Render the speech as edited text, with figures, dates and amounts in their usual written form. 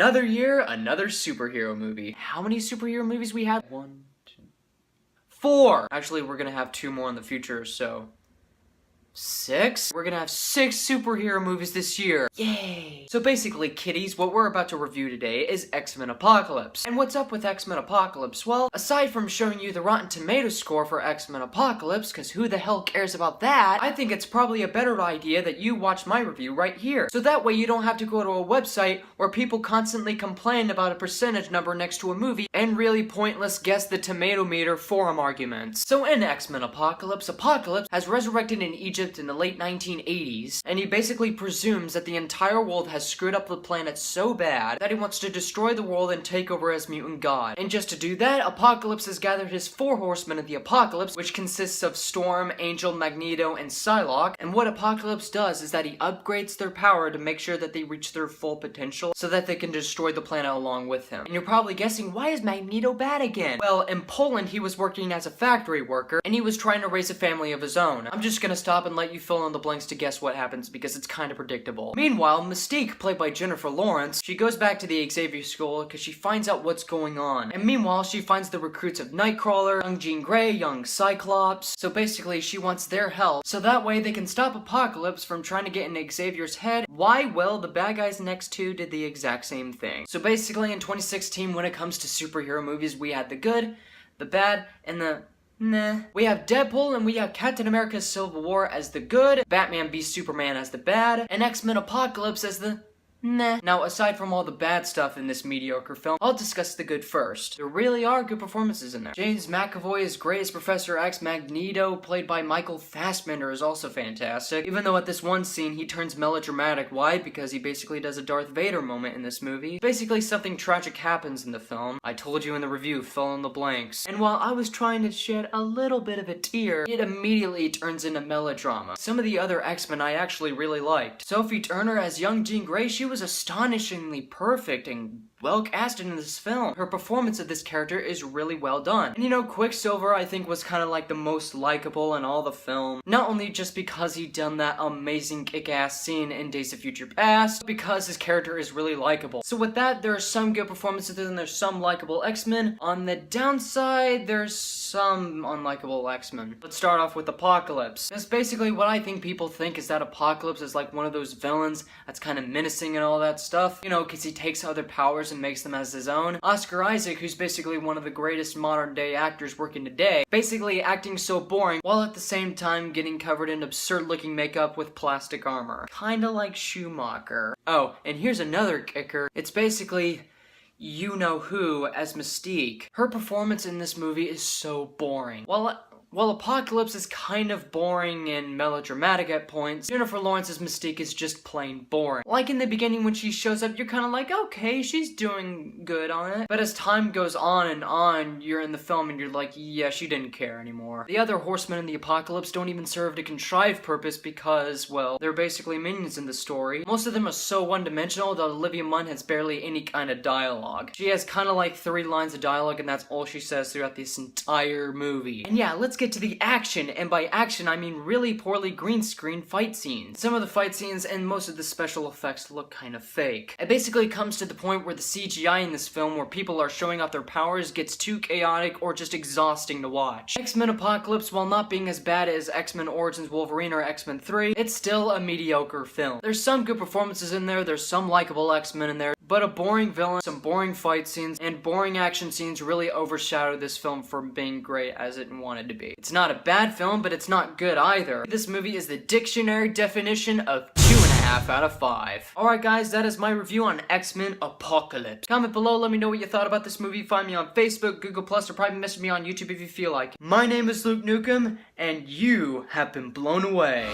Another year, another superhero movie. How many superhero movies we have? 1, 2, 4. Actually, we're gonna have 2 more in the future, so 6? We're gonna have 6 superhero movies this year. Yay! So basically, kiddies, what we're about to review today is X-Men Apocalypse. And what's up with X-Men Apocalypse? Well, aside from showing you the Rotten Tomatoes score for X-Men Apocalypse, cause who the hell cares about that, I think it's probably a better idea that you watch my review right here. So that way you don't have to go to a website where people constantly complain about a percentage number next to a movie and really pointless guess the tomato meter forum arguments. So in X-Men Apocalypse, Apocalypse has resurrected in Egypt in the late 1980s, and he basically presumes that the entire world has screwed up the planet so bad that he wants to destroy the world and take over as mutant god. And just to do that, Apocalypse has gathered his 4 horsemen of the apocalypse, which consists of Storm, Angel, Magneto, and Psylocke. And what Apocalypse does is that he upgrades their power to make sure that they reach their full potential so that they can destroy the planet along with him. And you're probably guessing, why is Magneto bad again? Well, in Poland, he was working as a factory worker, and he was trying to raise a family of his own. I'm just gonna stop and let you fill in the blanks to guess what happens because it's kind of predictable. Meanwhile, Mystique, played by Jennifer Lawrence, she goes back to the Xavier School because she finds out what's going on. And meanwhile, she finds the recruits of Nightcrawler, young Jean Grey, young Cyclops. So basically, she wants their help so that way they can stop Apocalypse from trying to get in Xavier's head. Why? Well, the bad guys next to did the exact same thing. So basically, in 2016, when it comes to superhero movies, we had the good, the bad, and the nah. We have Deadpool and we have Captain America Civil War as the good, Batman v Superman as the bad, and X-Men Apocalypse as the nah. Now, aside from all the bad stuff in this mediocre film, I'll discuss the good first. There really are good performances in there. James McAvoy is great as Professor X. Magneto, played by Michael Fassbender, is also fantastic. Even though at this one scene he turns melodramatic. Why? Because he basically does a Darth Vader moment in this movie. Basically, something tragic happens in the film. I told you in the review, fill in the blanks. And while I was trying to shed a little bit of a tear, it immediately turns into melodrama. Some of the other X-Men I actually really liked. Sophie Turner as young Jean Grey, she was astonishingly perfect and well casted in this film. Her performance of this character is really well done. And you know, Quicksilver I think was kind of like the most likable in all the film. Not only just because he done that amazing kick-ass scene in Days of Future Past, but because his character is really likable. So with that, there are some good performances and there's some likable X-Men. On the downside, there's some unlikable X-Men. Let's start off with Apocalypse. That's basically what I think people think is that Apocalypse is like one of those villains that's kind of menacing and all that stuff. You know, because he takes other powers and makes them as his own. Oscar Isaac, who's basically one of the greatest modern day actors working today, basically acting so boring while at the same time getting covered in absurd looking makeup with plastic armor. Kinda like Schumacher. Oh, and here's another kicker. It's basically you-know-who as Mystique. Her performance in this movie is so boring. While Apocalypse is kind of boring and melodramatic at points, Jennifer Lawrence's Mystique is just plain boring. Like in the beginning when she shows up, you're kind of like, okay, she's doing good on it. But as time goes on and on, you're in the film and you're like, yeah, she didn't care anymore. The other horsemen in the Apocalypse don't even serve a contrived purpose because, well, they're basically minions in the story. Most of them are so one-dimensional that Olivia Munn has barely any kind of dialogue. She has kind of like 3 lines of dialogue and that's all she says throughout this entire movie. And yeah, let's get to the action, and by action I mean really poorly green screen fight scenes. Some of the fight scenes and most of the special effects look kind of fake. It basically comes to the point where the CGI in this film where people are showing off their powers gets too chaotic or just exhausting to watch. X-Men Apocalypse, while not being as bad as X-Men Origins Wolverine or X-Men 3, it's still a mediocre film. There's some good performances in there, there's some likable X-Men in there, but a boring villain, some boring fight scenes, and boring action scenes really overshadow this film from being great as it wanted to be. It's not a bad film, but it's not good either. This movie is the dictionary definition of 2.5 out of 5. Alright guys, that is my review on X-Men Apocalypse. Comment below, let me know what you thought about this movie. Find me on Facebook, Google+, or probably message me on YouTube if you feel like it. My name is Luke Nukem, and you have been blown away.